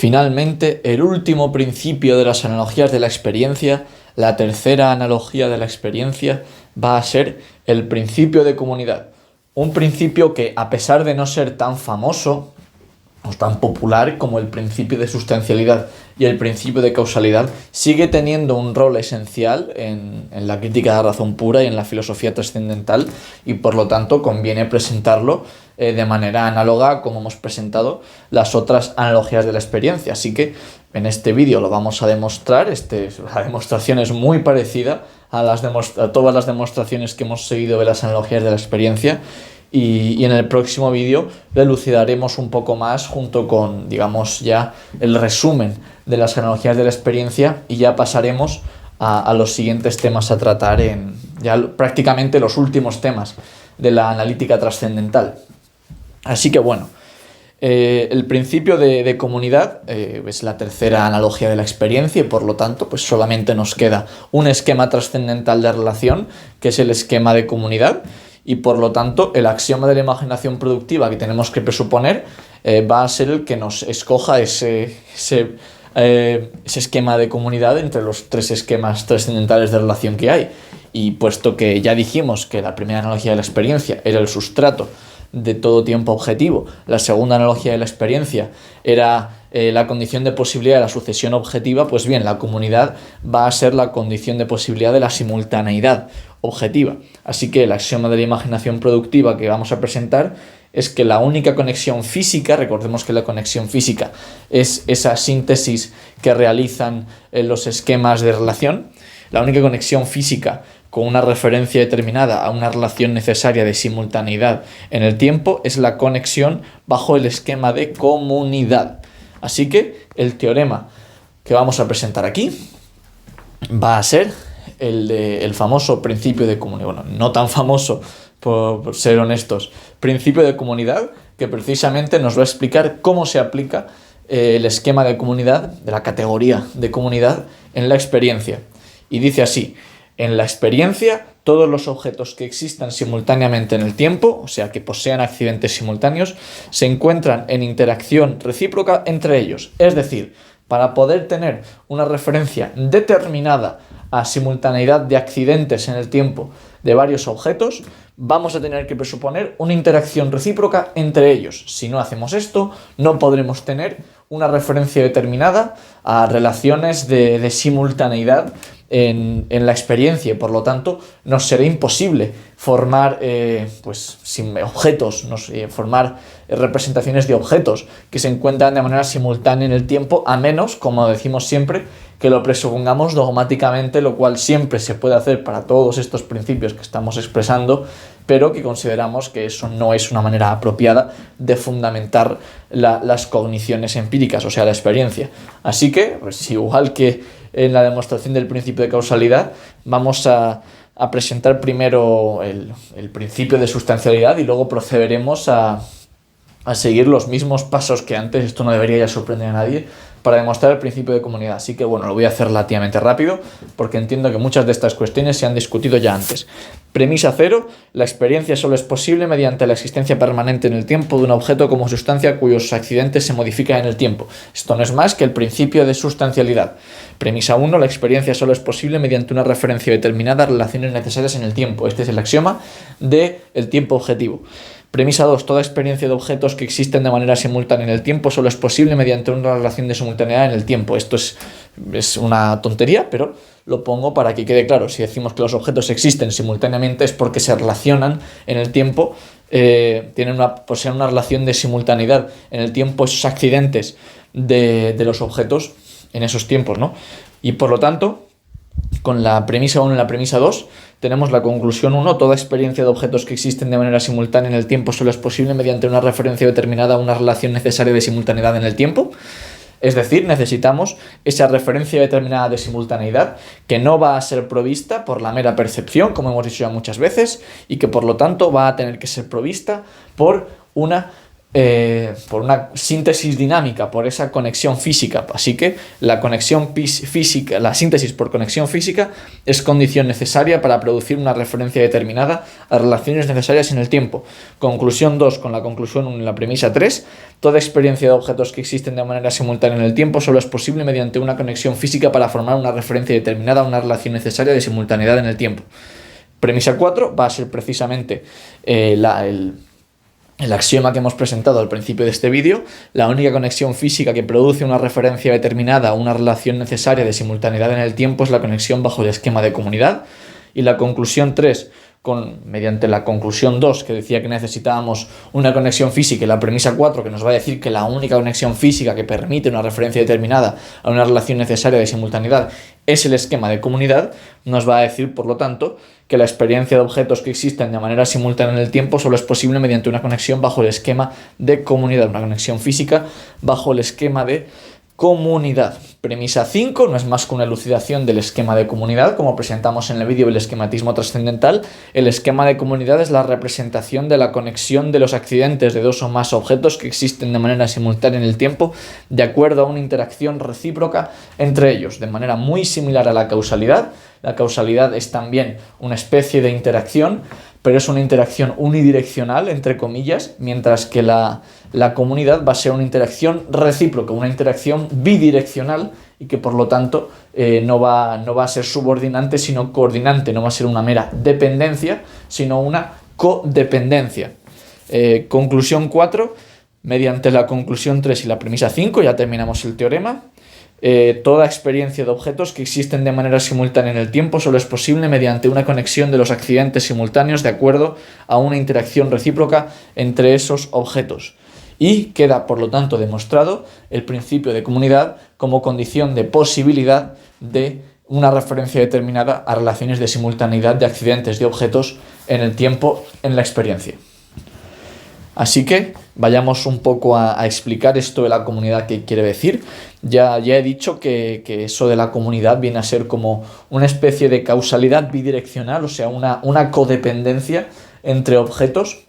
Finalmente, el último principio de las analogías de la experiencia, la tercera analogía de la experiencia, va a ser el principio de comunidad. Un principio que, a pesar de no ser tan famoso o tan popular como el principio de sustancialidad y el principio de causalidad, sigue teniendo un rol esencial en la crítica de la razón pura y en la filosofía trascendental, y por lo tanto conviene presentarlo de manera análoga como hemos presentado las otras analogías de la experiencia. Así que en este vídeo lo vamos a demostrar. La demostración es muy parecida a todas las demostraciones que hemos seguido de las analogías de la experiencia. Y en el próximo vídeo elucidaremos un poco más junto con, digamos, ya el resumen de las analogías de la experiencia, y ya pasaremos a los siguientes temas a tratar ya prácticamente los últimos temas de la analítica trascendental. Así que bueno, el principio de comunidad es la tercera analogía de la experiencia, y por lo tanto pues solamente nos queda un esquema trascendental de relación, que es el esquema de comunidad. Y por lo tanto, el axioma de la imaginación productiva que tenemos que presuponer va a ser el que nos escoja ese esquema de comunidad entre los tres esquemas trascendentales de relación que hay. Y puesto que ya dijimos que la primera analogía de la experiencia era el sustrato de todo tiempo objetivo, la segunda analogía de la experiencia era la condición de posibilidad de la sucesión objetiva, pues bien, la comunidad va a ser la condición de posibilidad de la simultaneidad objetiva. Así que el axioma de la imaginación productiva que vamos a presentar es que la única conexión física, recordemos que la conexión física es esa síntesis que realizan los esquemas de relación, la única conexión física con una referencia determinada a una relación necesaria de simultaneidad en el tiempo es la conexión bajo el esquema de comunidad. Así que el teorema que vamos a presentar aquí va a ser el famoso principio de comunidad. Bueno, no tan famoso, por ser honestos, principio de comunidad, que precisamente nos va a explicar cómo se aplica el esquema de comunidad, de la categoría de comunidad, en la experiencia. Y dice así: en la experiencia, todos los objetos que existan simultáneamente en el tiempo, o sea, que posean accidentes simultáneos, se encuentran en interacción recíproca entre ellos. Es decir, para poder tener una referencia determinada a simultaneidad de accidentes en el tiempo de varios objetos, vamos a tener que presuponer una interacción recíproca entre ellos. Si no hacemos esto, no podremos tener una referencia determinada a relaciones de simultaneidad en la experiencia, y por lo tanto nos será imposible formar formar representaciones de objetos que se encuentran de manera simultánea en el tiempo, a menos, como decimos siempre, que lo presupongamos dogmáticamente, lo cual siempre se puede hacer para todos estos principios que estamos expresando, pero que consideramos que eso no es una manera apropiada de fundamentar las cogniciones empíricas, o sea, la experiencia. Así que, pues, igual que en la demostración del principio de causalidad, vamos a presentar primero el principio de sustancialidad y luego procederemos a seguir los mismos pasos que antes. Esto no debería ya sorprender a nadie, para demostrar el principio de comunidad. Así que bueno, lo voy a hacer relativamente rápido porque entiendo que muchas de estas cuestiones se han discutido ya antes. Premisa 0. La experiencia solo es posible mediante la existencia permanente en el tiempo de un objeto como sustancia cuyos accidentes se modifican en el tiempo. Esto no es más que el principio de sustancialidad. Premisa 1. La experiencia solo es posible mediante una referencia determinada a relaciones necesarias en el tiempo. Este es el axioma del tiempo objetivo. Premisa 2. Toda experiencia de objetos que existen de manera simultánea en el tiempo solo es posible mediante una relación de simultaneidad en el tiempo. Esto es una tontería, pero lo pongo para que quede claro. Si decimos que los objetos existen simultáneamente es porque se relacionan en el tiempo, poseen una relación de simultaneidad en el tiempo, esos accidentes de los objetos en esos tiempos, ¿no? Y por lo tanto, con la premisa 1 y la premisa 2, tenemos la conclusión 1. Toda experiencia de objetos que existen de manera simultánea en el tiempo solo es posible mediante una referencia determinada a una relación necesaria de simultaneidad en el tiempo. Es decir, necesitamos esa referencia determinada de simultaneidad que no va a ser provista por la mera percepción, como hemos dicho ya muchas veces, y que por lo tanto va a tener que ser provista por una por una síntesis dinámica, por esa conexión física. Así que la conexión física, la síntesis por conexión física es condición necesaria para producir una referencia determinada a relaciones necesarias en el tiempo. Conclusión 2, con la conclusión 1 en la premisa 3, toda experiencia de objetos que existen de manera simultánea en el tiempo solo es posible mediante una conexión física para formar una referencia determinada a una relación necesaria de simultaneidad en el tiempo. Premisa 4 va a ser precisamente el axioma que hemos presentado al principio de este vídeo. La única conexión física que produce una referencia determinada a una relación necesaria de simultaneidad en el tiempo es la conexión bajo el esquema de comunidad. Y la conclusión 3, mediante la conclusión 2, que decía que necesitábamos una conexión física, y la premisa 4, que nos va a decir que la única conexión física que permite una referencia determinada a una relación necesaria de simultaneidad es el esquema de comunidad, nos va a decir, por lo tanto, que la experiencia de objetos que existen de manera simultánea en el tiempo solo es posible mediante una conexión bajo el esquema de comunidad, una conexión física bajo el esquema de comunidad. Premisa 5 no es más que una elucidación del esquema de comunidad, como presentamos en el vídeo del esquematismo trascendental. El esquema de comunidad es la representación de la conexión de los accidentes de dos o más objetos que existen de manera simultánea en el tiempo, de acuerdo a una interacción recíproca entre ellos, de manera muy similar a la causalidad. La causalidad es también una especie de interacción, pero es una interacción unidireccional, entre comillas, mientras que la comunidad va a ser una interacción recíproca, una interacción bidireccional, y que por lo tanto no va a ser subordinante sino coordinante, no va a ser una mera dependencia sino una codependencia. Conclusión 4, mediante la conclusión 3 y la premisa 5 ya terminamos el teorema. Toda experiencia de objetos que existen de manera simultánea en el tiempo solo es posible mediante una conexión de los accidentes simultáneos de acuerdo a una interacción recíproca entre esos objetos. Y queda, por lo tanto, demostrado el principio de comunidad como condición de posibilidad de una referencia determinada a relaciones de simultaneidad de accidentes de objetos en el tiempo en la experiencia. Así que vayamos un poco a explicar esto de la comunidad, qué quiere decir. Ya he dicho que eso de la comunidad viene a ser como una especie de causalidad bidireccional, o sea, una codependencia entre objetos.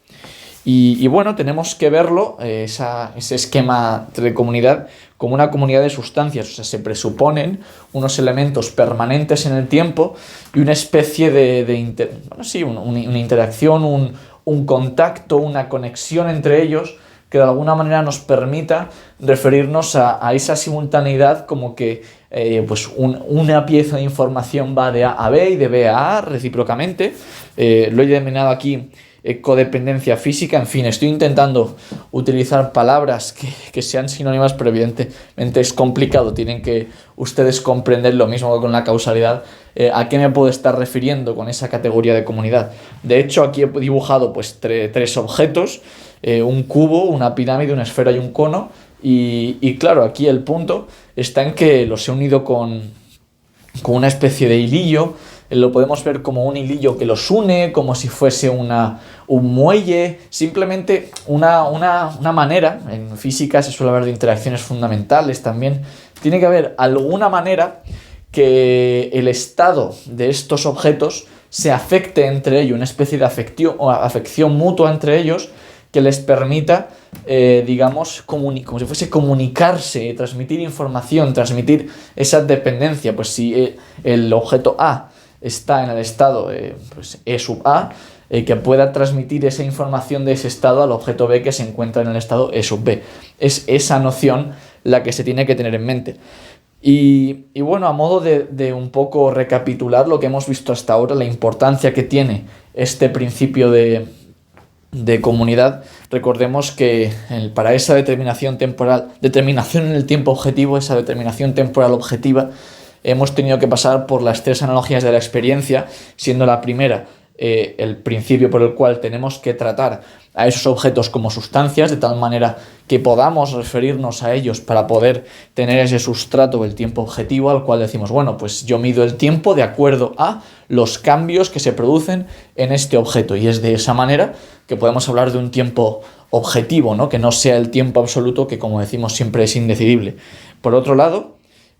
Y bueno, tenemos que verlo, ese esquema de comunidad, como una comunidad de sustancias. O sea, se presuponen unos elementos permanentes en el tiempo y una especie una interacción, un contacto, una conexión entre ellos que de alguna manera nos permita referirnos a esa simultaneidad, como que una pieza de información va de A a B y de B a A recíprocamente. Lo he denominado aquí codependencia física. En fin, estoy intentando utilizar palabras que sean sinónimas, pero evidentemente es complicado. Tienen que ustedes comprender, lo mismo que con la causalidad, a qué me puedo estar refiriendo con esa categoría de comunidad. De hecho, aquí he dibujado tres objetos, un cubo, una pirámide, una esfera y un cono, y claro, aquí el punto está en que los he unido con una especie de hilillo. Lo podemos ver como un hilillo que los une, como si fuese un muelle, simplemente una manera. En física se suele hablar de interacciones fundamentales también. Tiene que haber alguna manera que el estado de estos objetos se afecte entre ellos, una especie de afección mutua entre ellos que les permita, como si fuese comunicarse, transmitir información, transmitir esa dependencia. Pues si el objeto A está en el estado E sub A, que pueda transmitir esa información de ese estado al objeto B que se encuentra en el estado E sub B. Es esa noción la que se tiene que tener en mente. Y bueno, a modo de un poco recapitular lo que hemos visto hasta ahora, la importancia que tiene este principio de comunidad, recordemos que para esa determinación en el tiempo objetivo, esa determinación temporal objetiva, hemos tenido que pasar por las tres analogías de la experiencia, siendo la primera el principio por el cual tenemos que tratar a esos objetos como sustancias, de tal manera que podamos referirnos a ellos para poder tener ese sustrato del tiempo objetivo, al cual decimos, bueno, pues yo mido el tiempo de acuerdo a los cambios que se producen en este objeto, y es de esa manera que podemos hablar de un tiempo objetivo, ¿no? Que no sea el tiempo absoluto, que como decimos siempre es indecidible. Por otro lado,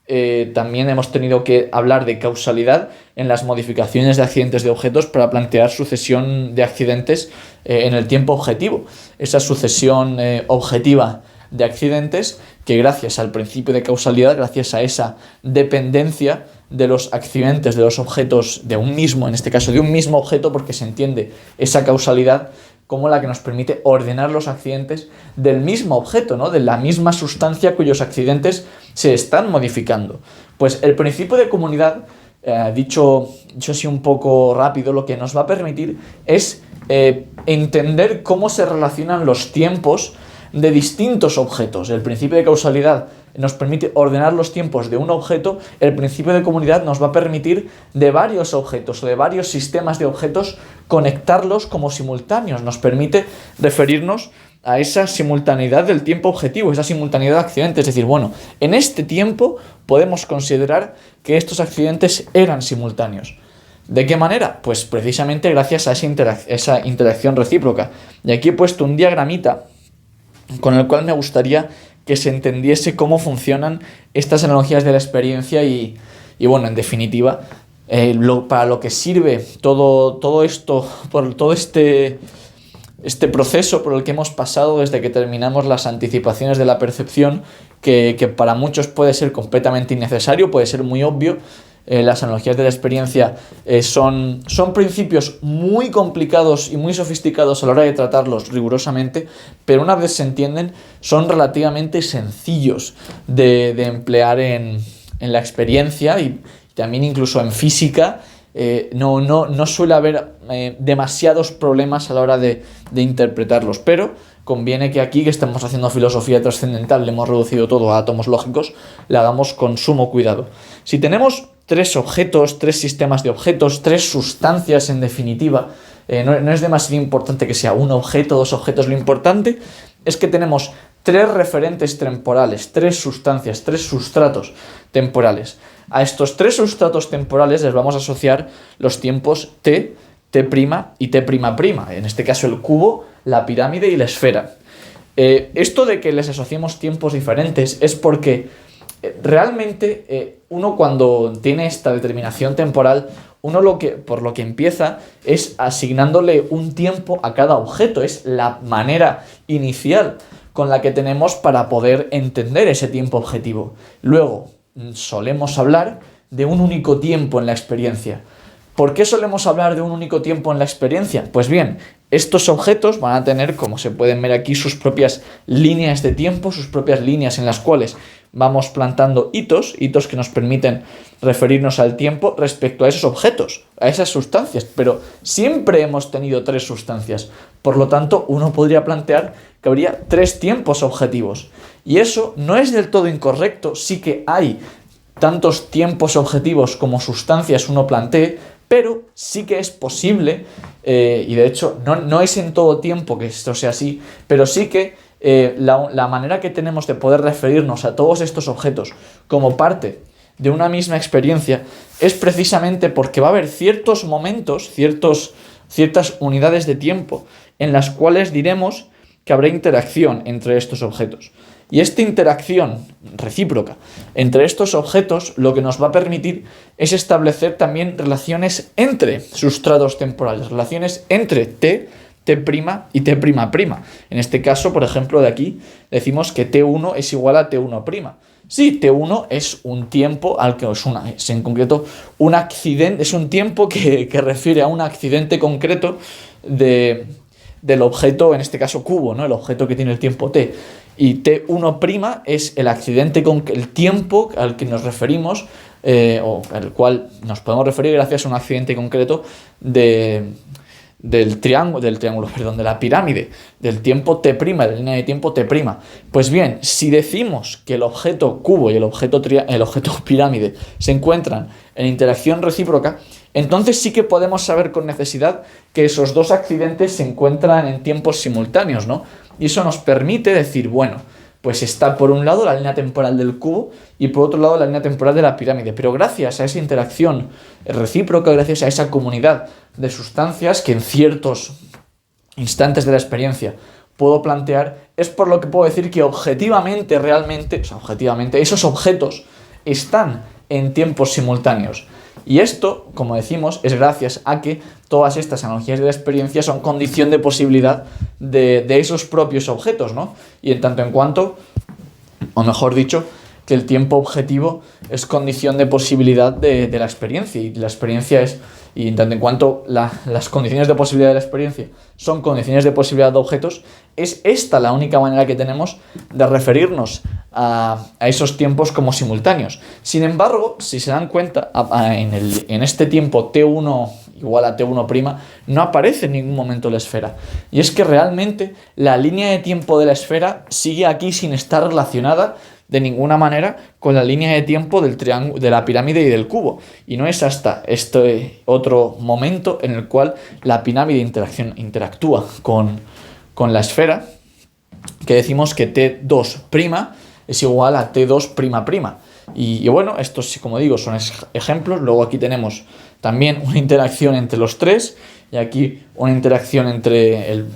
también hemos tenido que hablar de causalidad en las modificaciones de accidentes de objetos para plantear sucesión de accidentes en el tiempo objetivo. Esa sucesión objetiva de accidentes que gracias al principio de causalidad, gracias a esa dependencia de los accidentes de los objetos de un mismo, en este caso de un mismo objeto, porque se entiende esa causalidad como la que nos permite ordenar los accidentes del mismo objeto, ¿no? De la misma sustancia cuyos accidentes se están modificando. Pues el principio de comunidad, dicho así un poco rápido, lo que nos va a permitir es entender cómo se relacionan los tiempos de distintos objetos. El principio de causalidad nos permite ordenar los tiempos de un objeto. El principio de comunidad nos va a permitir de varios objetos o de varios sistemas de objetos conectarlos como simultáneos. Nos permite referirnos a esa simultaneidad del tiempo objetivo, esa simultaneidad de accidentes. Es decir, bueno, en este tiempo podemos considerar que estos accidentes eran simultáneos. ¿De qué manera? Pues precisamente gracias a esa interacción recíproca. Y aquí he puesto un diagramita con el cual me gustaría que se entendiese cómo funcionan estas analogías de la experiencia y bueno, en definitiva, para lo que sirve todo esto, por todo este proceso por el que hemos pasado desde que terminamos las anticipaciones de la percepción, que para muchos puede ser completamente innecesario, puede ser muy obvio. Las analogías de la experiencia son principios muy complicados y muy sofisticados a la hora de tratarlos rigurosamente, pero una vez se entienden son relativamente sencillos de emplear en la experiencia y también incluso en física. No suele haber demasiados problemas a la hora de interpretarlos, pero conviene que aquí, que estamos haciendo filosofía trascendental, le hemos reducido todo a átomos lógicos, le hagamos con sumo cuidado. Si tenemos tres objetos, tres sistemas de objetos, tres sustancias en definitiva, no es demasiado importante que sea un objeto, dos objetos, lo importante es que tenemos tres referentes temporales, tres sustancias, tres sustratos temporales. A estos tres sustratos temporales les vamos a asociar los tiempos t', t' y t''. En este caso el cubo, la pirámide y la esfera. Esto de que les asociemos tiempos diferentes es porque realmente uno cuando tiene esta determinación temporal, por lo que empieza es asignándole un tiempo a cada objeto. Es la manera inicial con la que tenemos para poder entender ese tiempo objetivo. Luego, solemos hablar de un único tiempo en la experiencia. ¿Por qué solemos hablar de un único tiempo en la experiencia? Pues bien, estos objetos van a tener, como se pueden ver aquí, sus propias líneas de tiempo, sus propias líneas en las cuales vamos plantando hitos que nos permiten referirnos al tiempo respecto a esos objetos, a esas sustancias. Pero siempre hemos tenido tres sustancias. Por lo tanto, uno podría plantear que habría tres tiempos objetivos. Y eso no es del todo incorrecto. Sí que hay tantos tiempos objetivos como sustancias uno plantee, pero sí que es posible, y de hecho no es en todo tiempo que esto sea así, pero sí que la manera que tenemos de poder referirnos a todos estos objetos como parte de una misma experiencia es precisamente porque va a haber ciertos momentos, ciertas unidades de tiempo en las cuales diremos que habrá interacción entre estos objetos. Y esta interacción recíproca entre estos objetos lo que nos va a permitir es establecer también relaciones entre sustratos temporales, relaciones entre t', y t''. En este caso, por ejemplo, de aquí decimos que t1 es igual a t1'. Sí, t1 es un tiempo al que es en concreto un accidente, es un tiempo que refiere a un accidente concreto del objeto, en este caso cubo, ¿no? El objeto que tiene el tiempo t. Y t1' es el tiempo al que nos referimos, o al cual nos podemos referir gracias a un accidente concreto de la pirámide, del tiempo t', de la línea de tiempo t'. Pues bien, si decimos que el objeto cubo y el objeto pirámide se encuentran en interacción recíproca, entonces sí que podemos saber con necesidad que esos dos accidentes se encuentran en tiempos simultáneos, ¿no? Y eso nos permite decir, bueno, pues está por un lado la línea temporal del cubo y por otro lado la línea temporal de la pirámide. Pero gracias a esa interacción recíproca, gracias a esa comunidad de sustancias que en ciertos instantes de la experiencia puedo plantear, es por lo que puedo decir que objetivamente, esos objetos están en tiempos simultáneos. Y esto, como decimos, es gracias a que todas estas analogías de la experiencia son condición de posibilidad de esos propios objetos, ¿no? Y en tanto en cuanto, o mejor dicho, que el tiempo objetivo es condición de posibilidad de la experiencia, y la experiencia es, y en tanto en cuanto las condiciones de posibilidad de la experiencia son condiciones de posibilidad de objetos, es esta la única manera que tenemos de referirnos a esos tiempos como simultáneos. Sin embargo, si se dan cuenta, en este tiempo t1 igual a t1' no aparece en ningún momento la esfera. Y es que realmente la línea de tiempo de la esfera sigue aquí sin estar relacionada de ninguna manera con la línea de tiempo del triángulo, de la pirámide y del cubo. Y no es hasta este otro momento en el cual la pirámide interactúa con la esfera que decimos que t2' es igual a t2''. Y bueno, estos, como digo, son ejemplos. Luego aquí tenemos también una interacción entre los tres y aquí una interacción entre el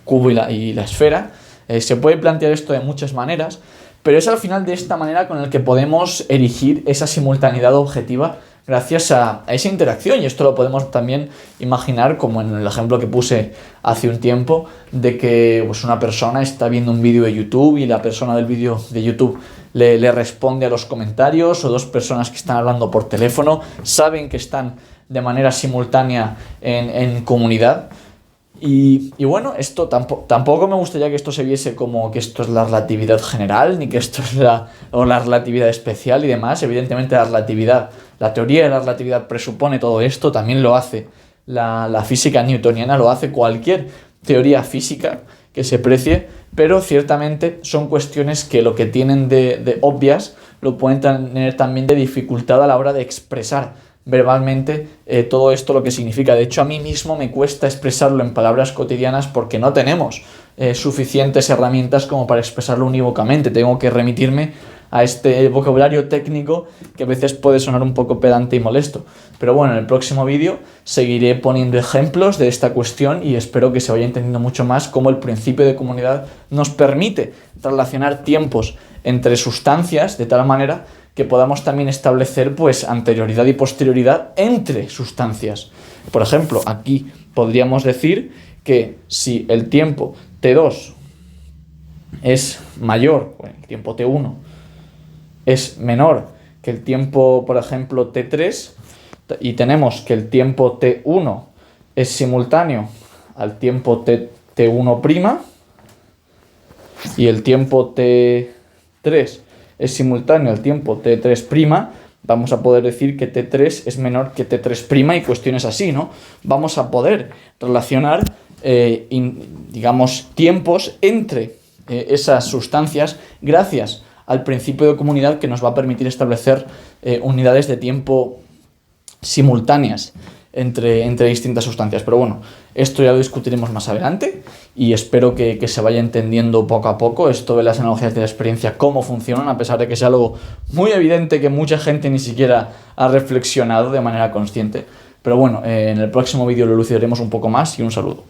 cubo y la esfera. Se puede plantear esto de muchas maneras, pero es al final de esta manera con el que podemos erigir esa simultaneidad objetiva gracias a esa interacción. Y esto lo podemos también imaginar como en el ejemplo que puse hace un tiempo de que pues, una persona está viendo un vídeo de YouTube y la persona del vídeo de YouTube le responde a los comentarios, o dos personas que están hablando por teléfono saben que están de manera simultánea en comunidad. Y bueno, esto tampoco me gustaría que esto se viese como que esto es la relatividad general, ni que esto es la relatividad especial y demás. Evidentemente la teoría de la relatividad presupone todo esto, también lo hace la física newtoniana, lo hace cualquier teoría física que se precie, pero ciertamente son cuestiones que lo que tienen de obvias lo pueden tener también de dificultad a la hora de expresar verbalmente todo esto lo que significa. De hecho, a mí mismo me cuesta expresarlo en palabras cotidianas porque no tenemos suficientes herramientas como para expresarlo unívocamente. Tengo que remitirme a este vocabulario técnico que a veces puede sonar un poco pedante y molesto. Pero bueno, en el próximo vídeo seguiré poniendo ejemplos de esta cuestión y espero que se vaya entendiendo mucho más cómo el principio de comunidad nos permite relacionar tiempos entre sustancias de tal manera que podamos también establecer pues anterioridad y posterioridad entre sustancias. Por ejemplo, aquí podríamos decir que si el tiempo t2 es mayor, bueno, el tiempo t1 es menor que el tiempo, por ejemplo, t3, y tenemos que el tiempo t1 es simultáneo al tiempo t1' y el tiempo t3 es simultáneo al tiempo t3', vamos a poder decir que t3 es menor que t3' y cuestiones así, ¿no? Vamos a poder relacionar, digamos, tiempos entre esas sustancias gracias al principio de comunidad que nos va a permitir establecer unidades de tiempo simultáneas entre distintas sustancias. Pero bueno, esto ya lo discutiremos más adelante y espero que se vaya entendiendo poco a poco esto de las analogías de la experiencia, cómo funcionan, a pesar de que sea algo muy evidente que mucha gente ni siquiera ha reflexionado de manera consciente. Pero bueno, en el próximo vídeo lo elucidaremos un poco más y un saludo.